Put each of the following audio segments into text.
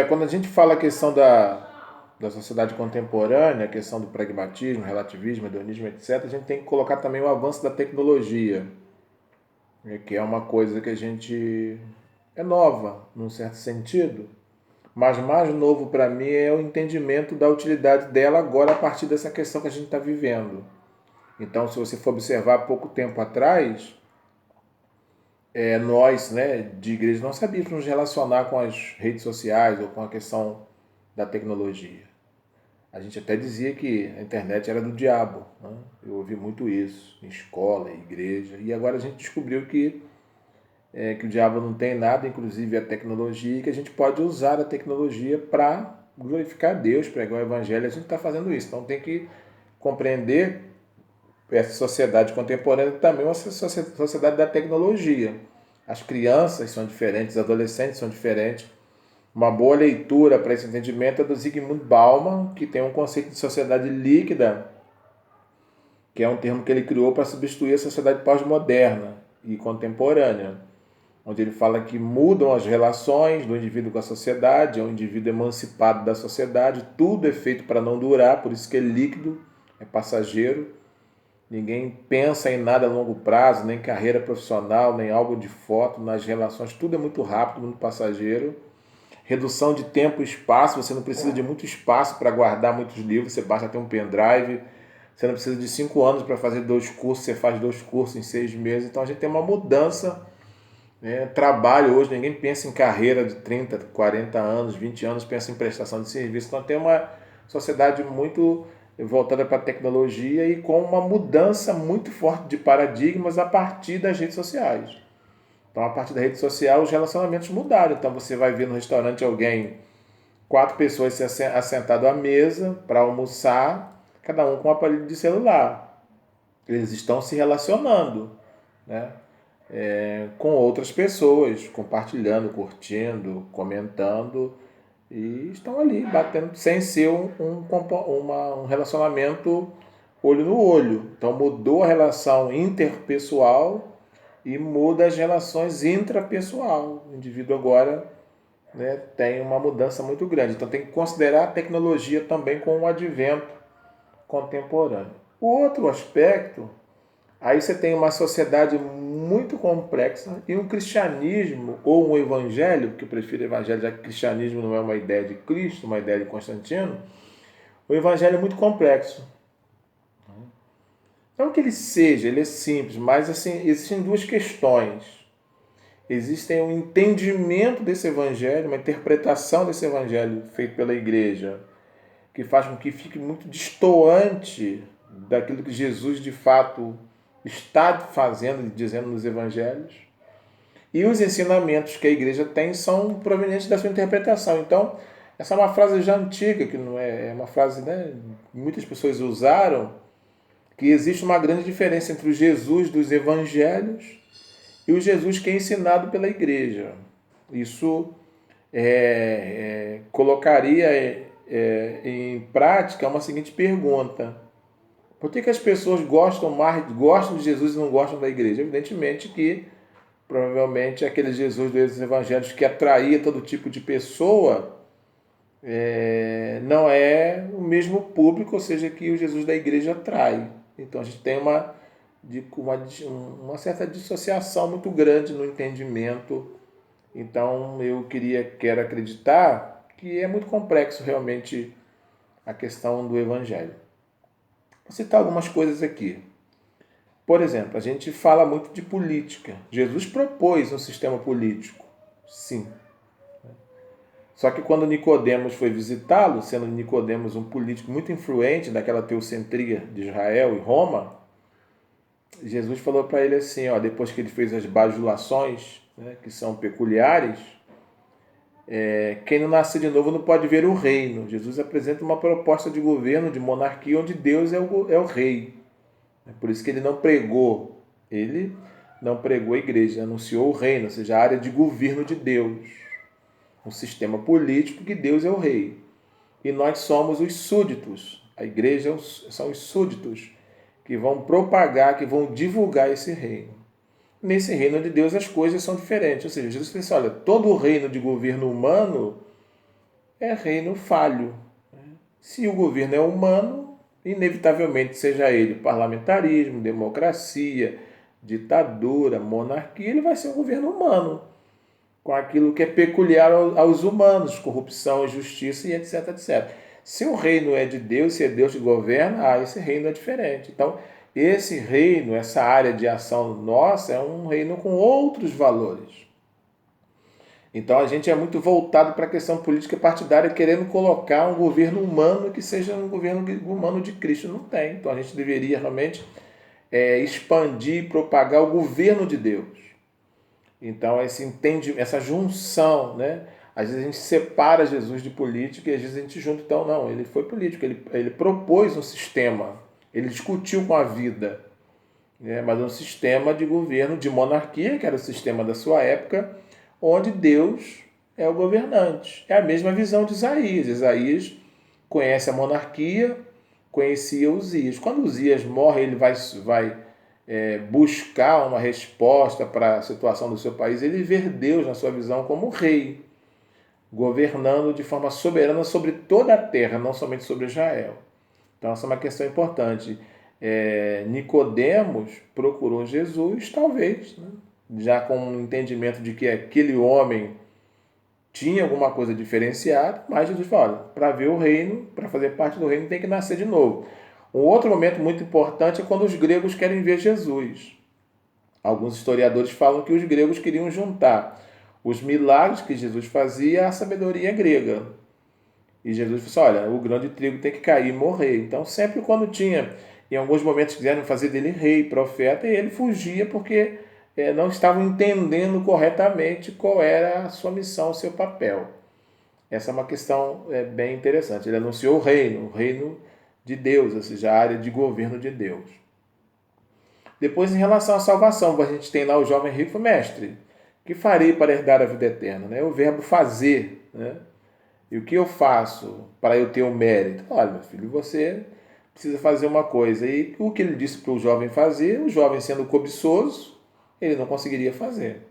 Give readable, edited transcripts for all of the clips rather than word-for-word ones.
Quando a gente fala a questão da sociedade contemporânea, a questão do pragmatismo, relativismo, hedonismo, etc., a gente tem que colocar também o avanço da tecnologia, né, que é uma coisa que a gente é nova, num certo sentido, mas mais novo para mim é o entendimento da utilidade dela agora a partir dessa questão que a gente está vivendo. Então, se você for observar pouco tempo atrás, nós, né, de igreja, não sabíamos nos relacionar com as redes sociais ou com a questão da tecnologia. A gente até dizia que a internet era do diabo, né? Eu ouvi muito isso em escola, em igreja, e agora a gente descobriu que o diabo não tem nada, inclusive a tecnologia, e que a gente pode usar a tecnologia para glorificar Deus, pregar o evangelho. A gente está fazendo isso, então tem que compreender essa sociedade contemporânea também é uma sociedade da tecnologia. As crianças são diferentes, os adolescentes são diferentes. Uma boa leitura para esse entendimento é do Zygmunt Bauman, que tem um conceito de sociedade líquida, que é um termo que ele criou para substituir a sociedade pós-moderna e contemporânea, onde ele fala que mudam as relações do indivíduo com a sociedade, é um indivíduo emancipado da sociedade, tudo é feito para não durar, por isso que é líquido, é passageiro. Ninguém pensa em nada a longo prazo, nem carreira profissional, nem álbum de foto, nas relações, tudo é muito rápido, muito passageiro. Redução de tempo e espaço, você não precisa de muito espaço para guardar muitos livros, você basta ter um pendrive. Você não precisa de 5 anos para fazer 2 cursos, você faz 2 cursos em 6 meses. Então a gente tem uma mudança, né? Trabalho hoje, ninguém pensa em carreira de 30, 40 anos, 20 anos, pensa em prestação de serviço. Então tem uma sociedade muito voltada para a tecnologia e com uma mudança muito forte de paradigmas a partir das redes sociais. Então, a partir da rede social, os relacionamentos mudaram. Então, você vai ver no restaurante alguém, 4 pessoas assentado à mesa para almoçar, cada um com um aparelho de celular. Eles estão se relacionando, né? Com outras pessoas, compartilhando, curtindo, comentando e estão ali batendo sem ser um relacionamento olho no olho. Então mudou a relação interpessoal e muda as relações intrapessoal. O indivíduo agora, né, tem uma mudança muito grande. Então tem que considerar a tecnologia também com o advento contemporâneo. O outro aspecto, aí você tem uma sociedade muito complexa e um cristianismo ou um evangelho, que eu prefiro evangelho, já que cristianismo não é uma ideia de Cristo, uma ideia de Constantino. O evangelho é muito complexo. Não que ele seja, ele é simples, mas assim, existem duas questões. Existem um entendimento desse evangelho, uma interpretação desse evangelho feito pela igreja, que faz com que fique muito distoante daquilo que Jesus de fato está fazendo e dizendo nos evangelhos. E os ensinamentos que a igreja tem são provenientes da sua interpretação. Então, essa é uma frase já antiga, que não é uma frase, né, que muitas pessoas usaram, que existe uma grande diferença entre o Jesus dos evangelhos e o Jesus que é ensinado pela igreja. Isso colocaria em prática uma seguinte pergunta: por que as pessoas gostam de Jesus e não gostam da igreja? Evidentemente que provavelmente aquele Jesus dos evangelhos que atraía todo tipo de pessoa não é o mesmo público, ou seja, que o Jesus da igreja atrai. Então a gente tem uma certa dissociação muito grande no entendimento. Então eu quero acreditar que é muito complexo realmente a questão do evangelho. Vou citar algumas coisas aqui. Por exemplo, a gente fala muito de política. Jesus propôs um sistema político, sim. Só que quando Nicodemos foi visitá-lo, sendo Nicodemos um político muito influente daquela teocentria de Israel e Roma, Jesus falou para ele assim, ó, depois que ele fez as bajulações, né, que são peculiares, quem não nasce de novo não pode ver o reino. Jesus apresenta uma proposta de governo, de monarquia, onde Deus é o rei. É por isso que ele não pregou a igreja, anunciou o reino, ou seja, a área de governo de Deus. Um sistema político que Deus é o rei. E nós somos os súditos. A igreja são os súditos que vão propagar, que vão divulgar esse reino. Nesse reino de Deus as coisas são diferentes. Ou seja, Jesus disse, olha, todo o reino de governo humano é reino falho. Se o governo é humano, inevitavelmente, seja ele parlamentarismo, democracia, ditadura, monarquia, ele vai ser um governo humano, com aquilo que é peculiar aos humanos, corrupção, injustiça e etc, etc. Se o reino é de Deus, se é Deus que governa, esse reino é diferente. Então, esse reino, essa área de ação nossa, é um reino com outros valores. Então, a gente é muito voltado para a questão política partidária, querendo colocar um governo humano que seja um governo humano de Cristo. Não tem. Então, a gente deveria realmente expandir e propagar o governo de Deus. Então, essa junção, né? Às vezes a gente separa Jesus de política e às vezes a gente junta. Então, não, ele foi político, ele propôs um sistema, ele discutiu com a vida, né? Mas um sistema de governo, de monarquia, que era o sistema da sua época, onde Deus é o governante. É a mesma visão de Isaías. Isaías conhece a monarquia, conhecia Uzias. Quando Uzias morre, ele vai buscar uma resposta para a situação do seu país. Ele vê Deus, na sua visão, como rei, governando de forma soberana sobre toda a terra, não somente sobre Israel. Então, essa é uma questão importante. Nicodemos procurou Jesus, talvez, né? Já com um entendimento de que aquele homem tinha alguma coisa diferenciada, mas Jesus fala, olha, para ver o reino, para fazer parte do reino, tem que nascer de novo. Um outro momento muito importante é quando os gregos querem ver Jesus. Alguns historiadores falam que os gregos queriam juntar os milagres que Jesus fazia à sabedoria grega. E Jesus falou assim, olha, o grão de trigo tem que cair e morrer. Então, sempre quando tinha, em alguns momentos, quiseram fazer dele rei, profeta, e ele fugia porque não estavam entendendo corretamente qual era a sua missão, o seu papel. Essa é uma questão bem interessante. Ele anunciou o reino de Deus, ou seja, a área de governo de Deus. Depois, em relação à salvação, a gente tem lá o jovem rico, mestre, que farei para herdar a vida eterna? Né? O verbo fazer, né? E o que eu faço para eu ter o mérito? Olha, meu filho, você precisa fazer uma coisa. E o que ele disse para o jovem fazer, o jovem sendo cobiçoso, ele não conseguiria fazer.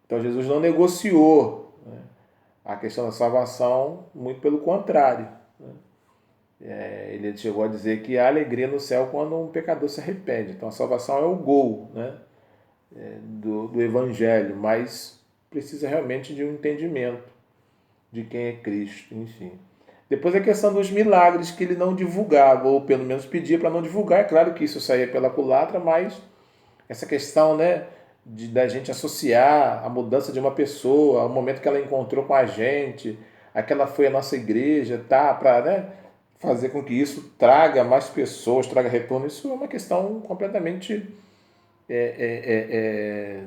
Então Jesus não negociou, né, a questão da salvação, muito pelo contrário. Né? Ele chegou a dizer que há alegria no céu quando um pecador se arrepende. Então a salvação é o gol, né, do evangelho, mas precisa realmente de um entendimento de quem é Cristo, enfim. Depois a questão dos milagres que ele não divulgava, ou pelo menos pedia para não divulgar. É claro que isso saía pela culatra, mas essa questão, né, da gente associar a mudança de uma pessoa ao momento que ela encontrou com a gente, aquela foi a nossa igreja, tá, para, né, fazer com que isso traga mais pessoas, traga retorno, isso é uma questão completamente,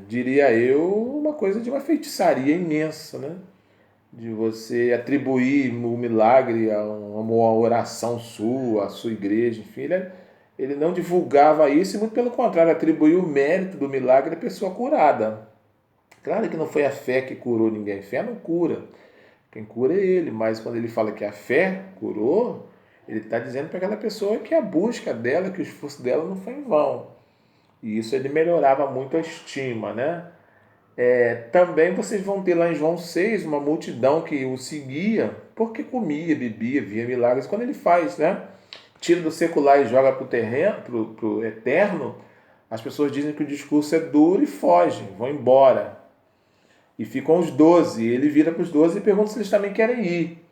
diria eu, uma coisa de uma feitiçaria imensa, né? De você atribuir o milagre a uma oração sua, à sua igreja, enfim, ele não divulgava isso e, muito pelo contrário, atribuiu o mérito do milagre à pessoa curada. Claro que não foi a fé que curou ninguém, a fé não cura, quem cura é ele, mas quando ele fala que a fé curou, ele está dizendo para aquela pessoa que a busca dela, que o esforço dela não foi em vão. E isso ele melhorava muito a estima, né? Também vocês vão ter lá em João 6 uma multidão que o seguia porque comia, bebia, via milagres. Quando ele faz, né, tira do secular e joga para o terreno, para o eterno, as pessoas dizem que o discurso é duro e fogem, vão embora. E ficam os 12. Ele vira para os 12 e pergunta se eles também querem ir.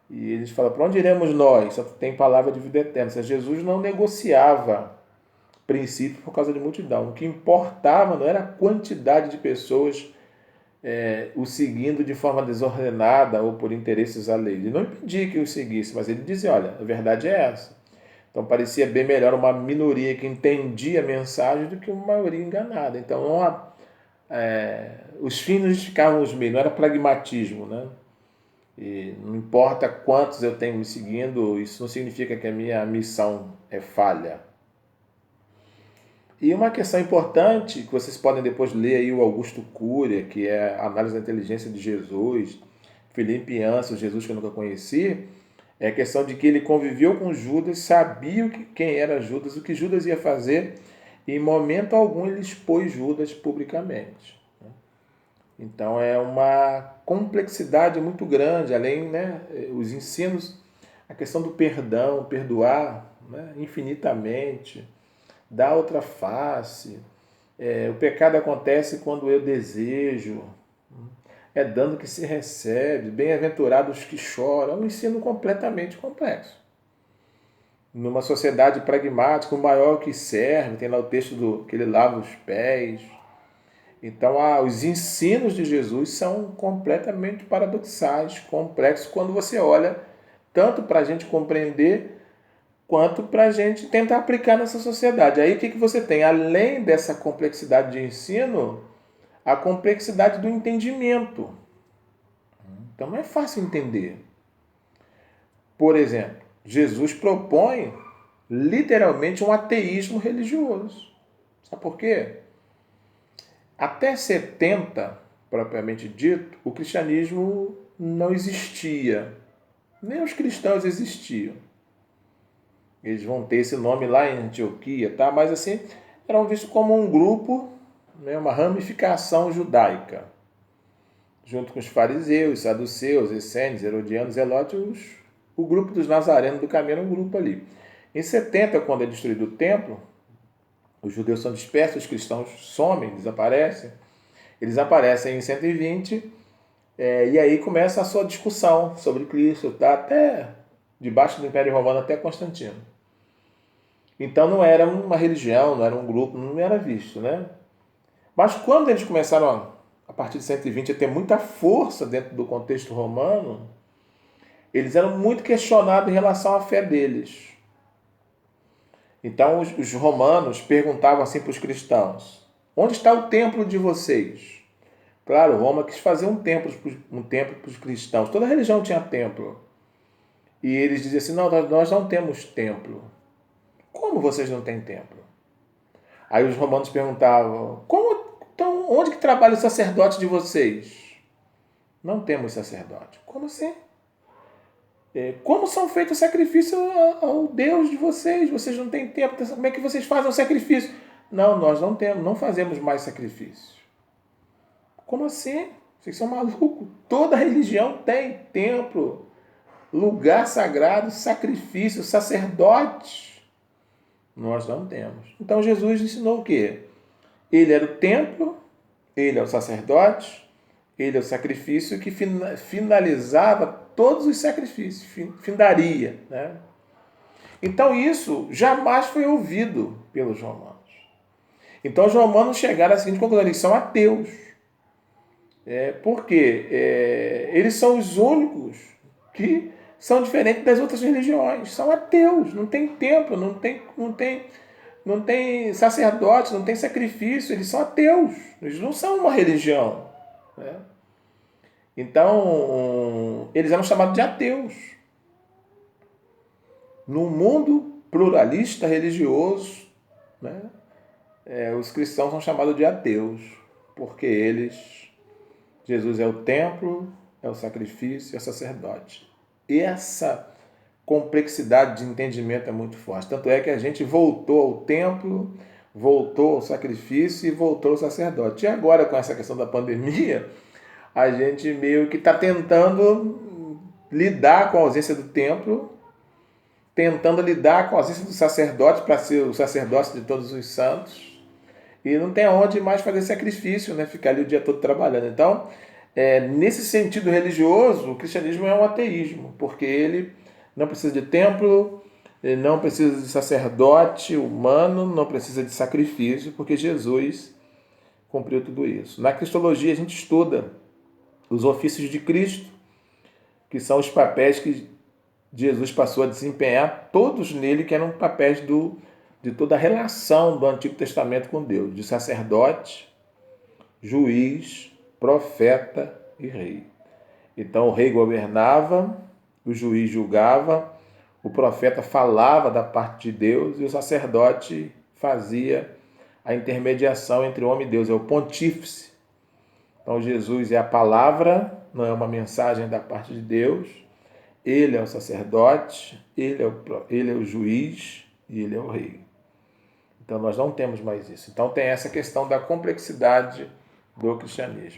E eles falam, para onde iremos nós? Só tem palavra de vida eterna. Seja, Jesus não negociava princípio por causa de multidão. O que importava não era a quantidade de pessoas o seguindo de forma desordenada ou por interesses alheios. Ele não impedia que o seguisse, mas ele dizia, olha, a verdade é essa. Então parecia bem melhor uma minoria que entendia a mensagem do que uma maioria enganada. Então os fins não justificavam os meios, não era pragmatismo, né? E não importa quantos eu tenho me seguindo, isso não significa que a minha missão é falha. E uma questão importante, que vocês podem depois ler aí o Augusto Curia, que é a análise da inteligência de Jesus, Filipe Anso, Jesus que eu nunca conheci, é a questão de que ele conviveu com Judas, sabia quem era Judas, o que Judas ia fazer, e em momento algum ele expôs Judas publicamente. Então é uma complexidade muito grande, além, né, os ensinos, a questão do perdão, perdoar, né, infinitamente, dar outra face. O pecado acontece quando eu desejo, é dando que se recebe, bem-aventurados que choram. É um ensino completamente complexo. Numa sociedade pragmática, o maior que serve, tem lá o texto do que ele lava os pés. Então, os ensinos de Jesus são completamente paradoxais, complexos, quando você olha tanto para a gente compreender quanto para a gente tentar aplicar nessa sociedade. Aí o que você tem? Além dessa complexidade de ensino, a complexidade do entendimento. Então não é fácil entender. Por exemplo, Jesus propõe literalmente um ateísmo religioso. Sabe por quê? Até 70, propriamente dito, o cristianismo não existia. Nem os cristãos existiam. Eles vão ter esse nome lá em Antioquia, tá? Mas assim, eram vistos como um grupo, né, uma ramificação judaica. Junto com os fariseus, saduceus, essênios, herodianos, zelotes, o grupo dos nazarenos do caminho era um grupo ali. Em 70, quando é destruído o templo, os judeus são dispersos, os cristãos somem, desaparecem. Eles aparecem em 120, e aí começa a sua discussão sobre Cristo, tá? Até debaixo do Império Romano, até Constantino. Então não era uma religião, não era um grupo, não era visto, né? Mas quando eles começaram, a partir de 120, a ter muita força dentro do contexto romano, eles eram muito questionados em relação à fé deles. Então os romanos perguntavam assim para os cristãos: onde está o templo de vocês? Claro, Roma quis fazer um templo para os cristãos. Toda religião tinha templo. E eles diziam assim: não, nós não temos templo. Como vocês não têm templo? Aí os romanos perguntavam: então, onde que trabalha o sacerdote de vocês? Não temos sacerdote. Como assim? Como são feitos sacrifícios ao Deus de vocês? Vocês não têm tempo. Como é que vocês fazem o sacrifício? Não, nós não temos, não fazemos mais sacrifício. Como assim? Vocês são malucos? Toda religião tem templo, lugar sagrado, sacrifício, sacerdote. Nós não temos. Então Jesus ensinou o quê? Ele era o templo, ele é o sacerdote, ele é o sacrifício que finalizava todos os sacrifícios, findaria, né? Então isso jamais foi ouvido pelos romanos. Então os romanos chegaram à seguinte conclusão: eles são ateus. Por quê? Eles são os únicos que são diferentes das outras religiões. São ateus, não tem templo, não tem sacerdote, não tem sacrifício, eles são ateus, eles não são uma religião, né? Então, eles eram chamados de ateus. No mundo pluralista religioso, né, os cristãos são chamados de ateus, porque Jesus é o templo, é o sacrifício, é o sacerdote. E essa complexidade de entendimento é muito forte. Tanto é que a gente voltou ao templo, voltou ao sacrifício e voltou ao sacerdote. E agora, com essa questão da pandemia, a gente meio que está tentando lidar com a ausência do templo, tentando lidar com a ausência do sacerdote para ser o sacerdócio de todos os santos, e não tem aonde mais fazer sacrifício, né? Ficar ali o dia todo trabalhando. Então, nesse sentido religioso, o cristianismo é um ateísmo, porque ele não precisa de templo, ele não precisa de sacerdote humano, não precisa de sacrifício, porque Jesus cumpriu tudo isso. Na cristologia a gente estuda os ofícios de Cristo, que são os papéis que Jesus passou a desempenhar, todos nele que eram papéis de toda a relação do Antigo Testamento com Deus, de sacerdote, juiz, profeta e rei. Então o rei governava, o juiz julgava, o profeta falava da parte de Deus e o sacerdote fazia a intermediação entre o homem e Deus, é o pontífice. Então Jesus é a palavra, não é uma mensagem da parte de Deus. Ele é o sacerdote, ele é o juiz e ele é o rei. Então nós não temos mais isso. Então tem essa questão da complexidade do cristianismo.